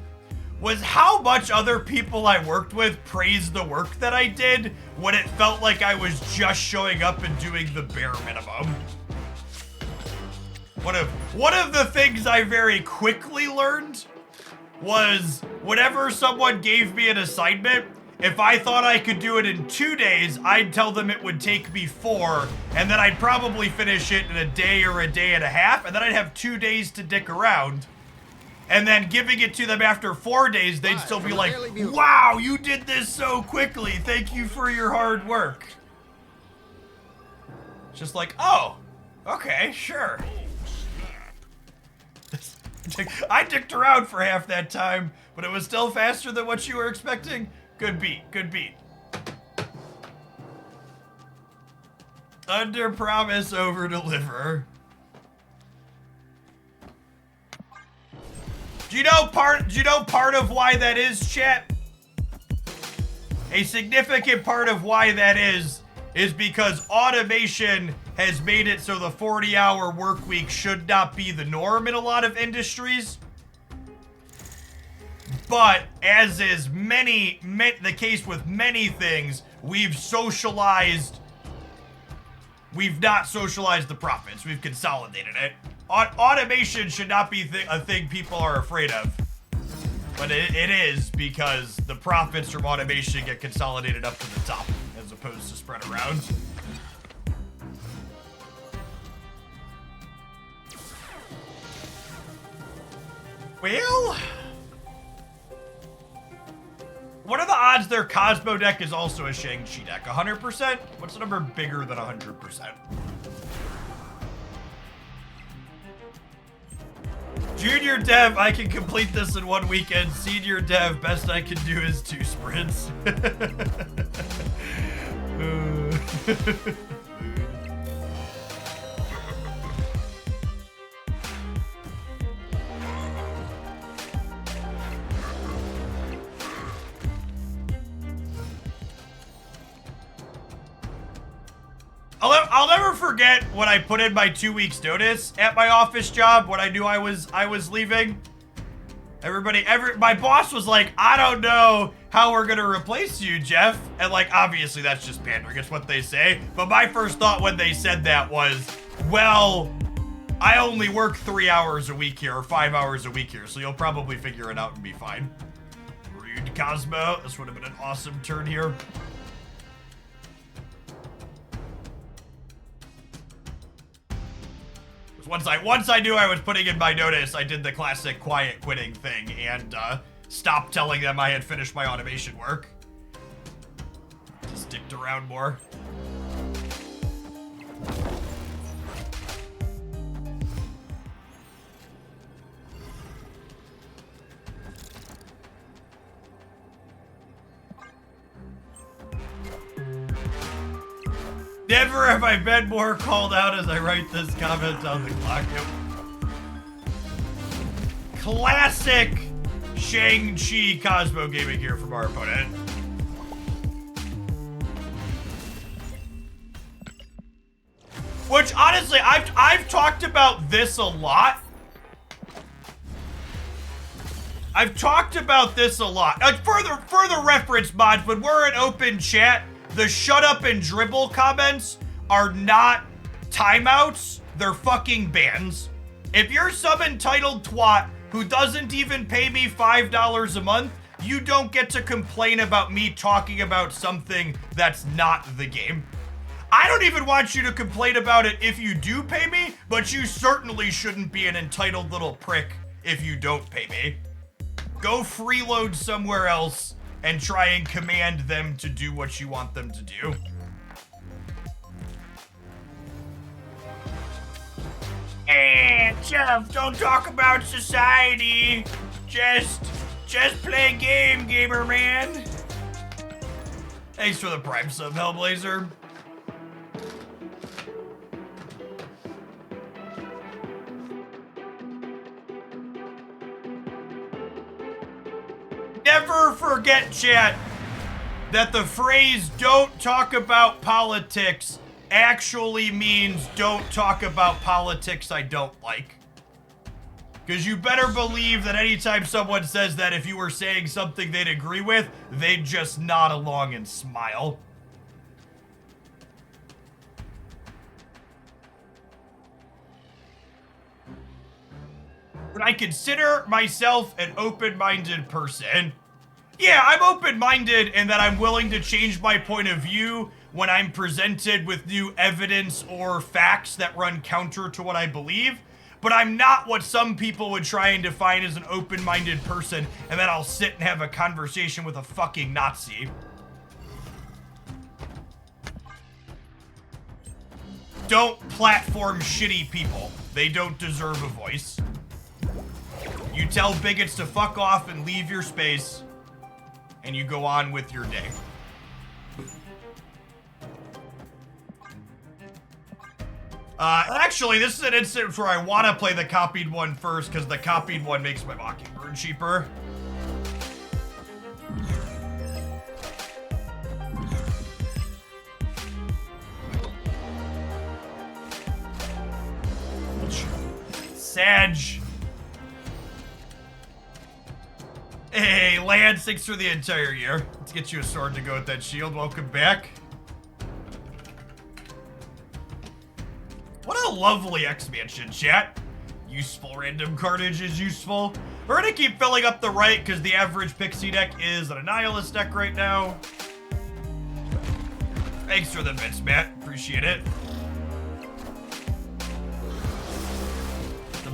was how much other people I worked with praised the work that I did when it felt like I was just showing up and doing the bare minimum. One of the things I very quickly learned was whenever someone gave me an assignment, if I thought I could do it in 2 days, I'd tell them it would take me 4, and then I'd probably finish it in a day or a day and a half, and then I'd have 2 days to dick around. And then giving it to them after 4 days, they'd still be like, wow, you did this so quickly. Thank you for your hard work. Just like, oh, okay, sure. I dicked around for half that time, but it was still faster than what you were expecting. Good beat, good beat. Under promise, over deliver. Do you know part of why that is, chat? A significant part of why that is because automation has made it so the 40-hour work week should not be the norm in a lot of industries. But as is the case with many things, we've not socialized the profits. We've consolidated it. Automation should not be a thing people are afraid of. But it is, because the profits from automation get consolidated up to the top as opposed to spread around. Well, what are the odds their Cosmo deck is also a Shang-Chi deck? 100%? What's the number bigger than 100%? Junior dev, I can complete this in 1 weekend. Senior dev, best I can do is 2 sprints. I'll never forget when I put in my 2 weeks notice at my office job when I knew I was leaving. My boss was like, I don't know how we're gonna replace you, Jeff. And like, obviously that's just pandering, it's what they say. But my first thought when they said that was, well, I only work 3 hours a week here, or 5 hours a week here, so you'll probably figure it out and be fine. Rude Cosmo, this would have been an awesome turn here. Once I knew I was putting in my notice, I did the classic quiet quitting thing and stopped telling them I had finished my automation work. Just dicked around more. Never have I been more called out as I write this comment on the clock. Classic Shang-Chi Cosmo gaming here from our opponent. Which, honestly, I've talked about this a lot. Further reference, mods, when we're in open chat, the shut up and dribble comments are not timeouts, they're fucking bans. If you're some entitled twat who doesn't even pay me $5 a month, you don't get to complain about me talking about something that's not the game. I don't even want you to complain about it if you do pay me, but you certainly shouldn't be an entitled little prick if you don't pay me. Go freeload somewhere else and try and command them to do what you want them to do. And Jeff, don't talk about society. Just play game, gamer man. Thanks for the Prime sub, Hellblazer. Never forget, chat, that the phrase "don't talk about politics" actually means don't talk about politics I don't like. Because you better believe that anytime someone says that, if you were saying something they'd agree with, they'd just nod along and smile. Would I consider myself an open-minded person? Yeah, I'm open-minded in that I'm willing to change my point of view when I'm presented with new evidence or facts that run counter to what I believe. But I'm not what some people would try and define as an open-minded person, and then I'll sit and have a conversation with a fucking Nazi. Don't platform shitty people. They don't deserve a voice. You tell bigots to fuck off and leave your space, and you go on with your day. Actually, this is an instance where I want to play the copied one first, because the copied one makes my Mockingbird. and cheaper. Sag. Hey, land 6 for the entire year. Let's get you a sword to go with that shield. Welcome back. What a lovely expansion, chat. Useful random carnage is useful. We're gonna keep filling up the right because the average pixie deck is an Annihilus deck right now. Thanks for the bits, Matt. Appreciate it. The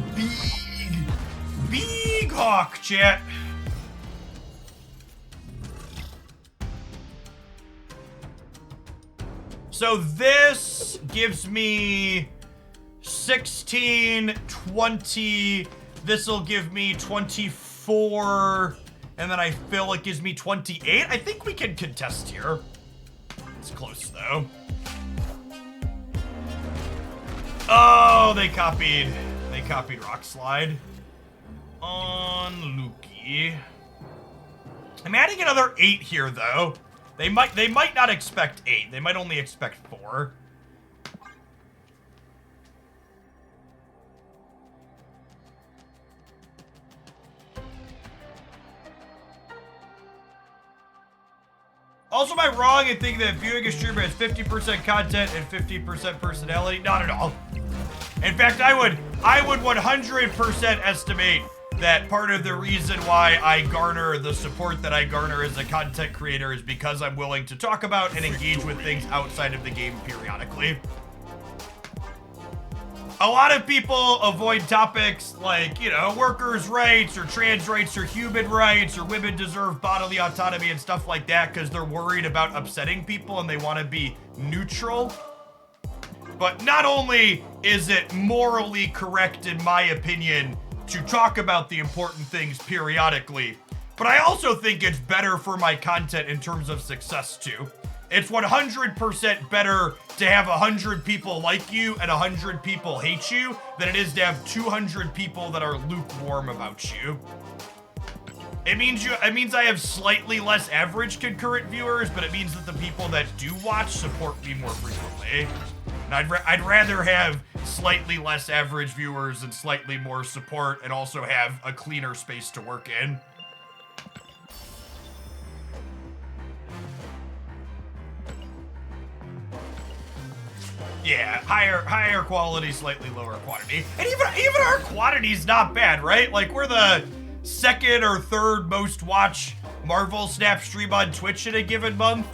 big hawk, chat. So this gives me 16, 20. This'll give me 24. And then I feel it gives me 28. I think we can contest here. It's close though. Oh, they copied Rock Slide on Lukey. I'm adding another 8 here though. They might not expect 8. They might only expect 4. Also, am I wrong in thinking that viewing a streamer has 50% content and 50% personality? Not at all. In fact, I would 100% estimate that part of the reason why I garner the support that I garner as a content creator is because I'm willing to talk about and engage with things outside of the game periodically. A lot of people avoid topics like, you know, workers' rights or trans rights or human rights or women deserve bodily autonomy and stuff like that because they're worried about upsetting people and they want to be neutral. But not only is it morally correct, in my opinion, to talk about the important things periodically, but I also think it's better for my content in terms of success too. It's 100% better to have 100 people like you and 100 people hate you than it is to have 200 people that are lukewarm about you. It means I have slightly less average concurrent viewers, but it means that the people that do watch support me more frequently. And I'd rather have slightly less average viewers and slightly more support and also have a cleaner space to work in. Yeah, higher quality, slightly lower quantity. And even our quantity's not bad, right? Like, we're the second or third most watched Marvel Snap stream on Twitch in a given month.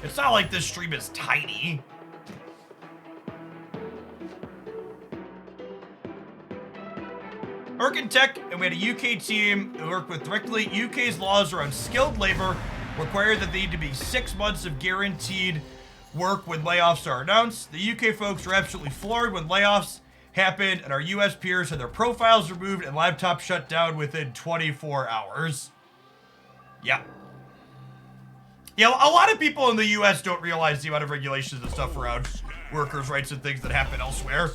It's not like this stream is tiny. I work in tech, and we had a UK team who worked with directly. UK's laws around skilled labor require that they need to be 6 months of guaranteed work when layoffs are announced. The UK folks were absolutely floored when layoffs happened and our US peers had their profiles removed and laptops shut down within 24 hours. Yeah. Yeah, a lot of people in the US don't realize the amount of regulations and stuff around workers' rights and things that happen elsewhere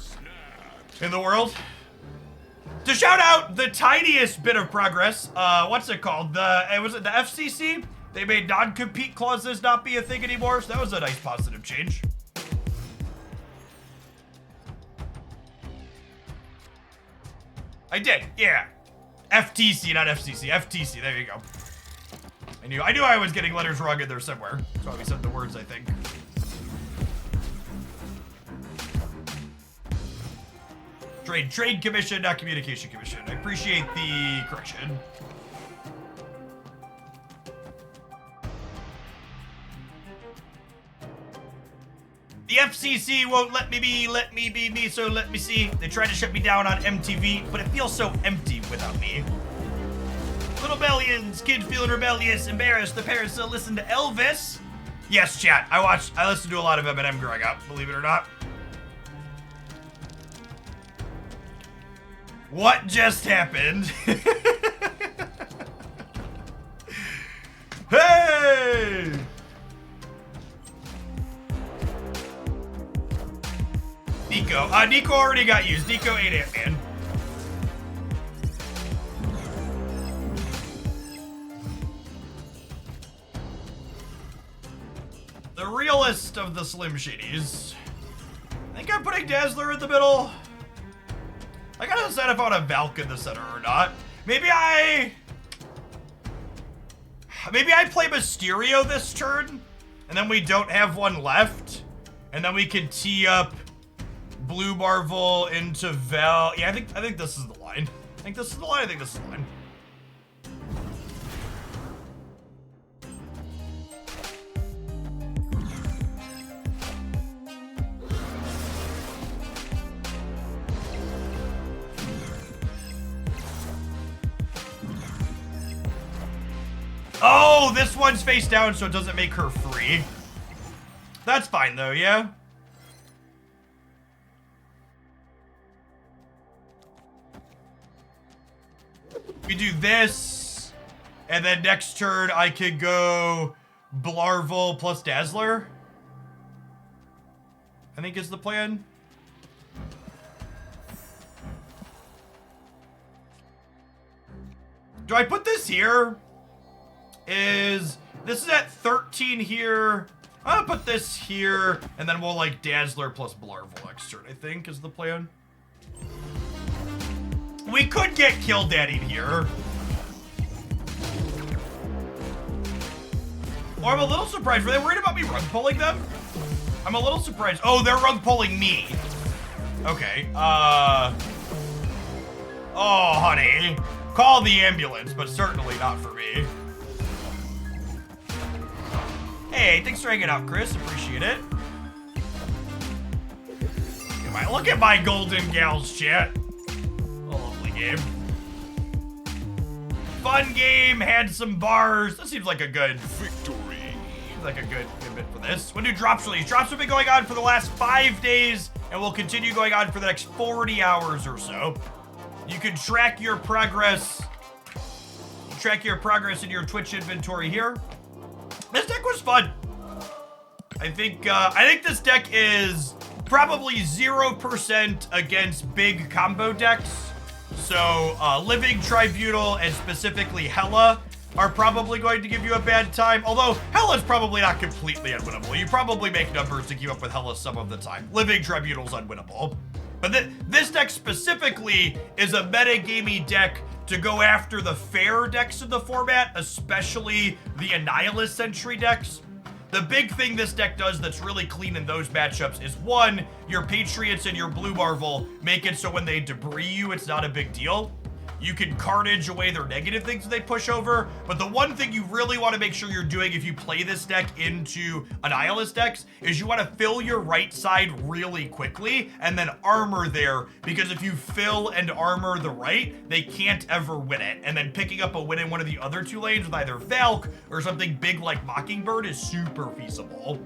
in the world. To shout out the tiniest bit of progress, what's it called? Was it the FCC? They made non-compete clauses not be a thing anymore, so that was a nice positive change. I did, yeah. FTC, not FCC. FTC, there you go. I knew I was getting letters wrong in there somewhere. That's why we said the words, I think. Trade commission, not communication commission. I appreciate the correction. The FCC won't let me be me, so let me see. They tried to shut me down on MTV, but it feels so empty without me. Little Bellions, kids feeling rebellious, embarrassed, the parents still listen to Elvis. Yes, chat, I listened to a lot of Eminem growing up, believe it or not. What just happened? Hey! Nico already got used. Nico ate Ant-Man. realist of the Slim Shadys. I think I'm putting Dazzler in the middle. I gotta decide if I want a Valk in the center or not. Maybe I play Mysterio this turn, and then we don't have one left, and then we can tee up Blue Marvel into Val. Yeah, I think this is the line. I think this is the line. Oh, this one's face down, so it doesn't make her free. That's fine, though, yeah? We do this, and then next turn I could go Blarvel plus Dazzler. I think is the plan. Do I put this here? This is at 13 here. I'll put this here, and then we'll like Dazzler plus Blarvel next turn, I think is the plan. We could get Kill Daddied here. Or I'm a little surprised. Were they worried about me rug pulling them? I'm a little surprised. Oh, they're rug pulling me. Okay. Oh, honey. Call the ambulance, but certainly not for me. Hey, thanks for hanging out, Chris. Appreciate it. Look at my golden gals, chat. A lovely game. Fun game, had some bars. This seems like a good Victory. Seems like a good bit for this. When do drops release? Drops have been going on for the last 5 days and will continue going on for the next 40 hours or so. You can track your progress. Track your progress in your Twitch inventory here. This deck was fun. I think this deck is probably 0% against big combo decks. So Living Tribunal and specifically Hela are probably going to give you a bad time. Although Hela's probably not completely unwinnable. You probably make numbers to keep up with Hela some of the time. Living Tribunal's unwinnable. But this deck specifically is a metagamey deck to go after the fair decks in the format, especially the Annihilus Sentry decks. The big thing this deck does that's really clean in those matchups is, one, your Patriots and your Blue Marvel make it so when they debris you, it's not a big deal. You can carnage away their negative things that they push over, but the one thing you really want to make sure you're doing if you play this deck into Annihilus decks is you want to fill your right side really quickly and then armor there, because if you fill and armor the right, they can't ever win it. And then picking up a win in one of the other 2 lanes with either Valk or something big like Mockingbird is super feasible.